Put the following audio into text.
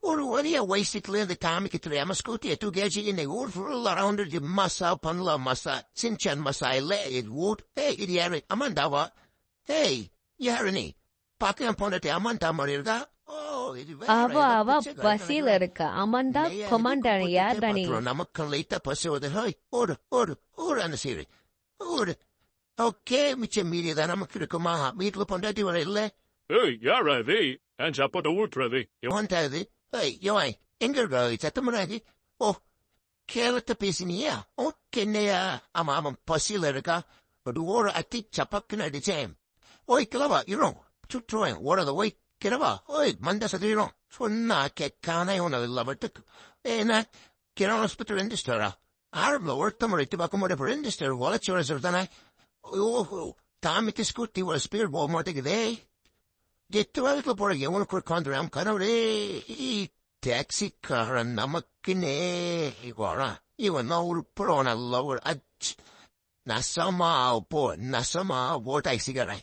Orwell basically the time che troviamo scuti e tu gaggi in the wood for all around the massa upon la massa, sinchan massa le it wood, hey, idiari, amandava, hey, yarani, packing upon the amanta marida, oh, it's அவ பசியில இருக்கா. அமன் தான் commander யார்டனி? நமக்கு லைட்டா பசி வருது. ஹோய், ஓடு அந்த சீரி. ஓடு. ஓகே, மிச்சம் மீறியதான் நமக்கு இருக்குமா? வீட்டுல பொண்டாட்டி வர இல்ல? ஏய், யார் அது? ஏன் சாப்பாடு ஊற்றுறது? வந்தாது. ஏய், யோய், எங்க இருக்க சத்தமுறாதி? ஓ, கேரளத்தை பேசினியா? ஓகே, என்னையா? ஆமா, பசியில இருக்கா? ஒரு ஓர அத்தி சப்பக்குன்னு அடிச்சேன். ஓய், கிளவா, இரும். சுற்றுவேன், ஓரத ஓய், கிளவா, ஓய், மந்த சதிரும். சொன்னா கேட்கானே ஒன்னதில்ல பட்டுக்கு. ஏன்னா, கிரான ஹாஸ்பிட்டல் ரெண்டிஸ்டரா? ஆரம்பல ஒருத்த முறைத்து பார்க்கும்போது ரெண்டிஸ்டர் வளர்ச்சி வளர்ச்சி ஓஹோ, தாமிக்கு ஸ்கூட்டி ஒரு ஸ்பீட் போக மாட்டேங்குதே. எட்டு போற எவனுக்கு உட்காந்துறான் கனவுடே. டாக்ஸிக்காரன் நமக்குன்னே வரான். இவன் தான் உருப்புறோம் நல்ல ஒரு நசமா போ டாக்ஸிக்காரன்.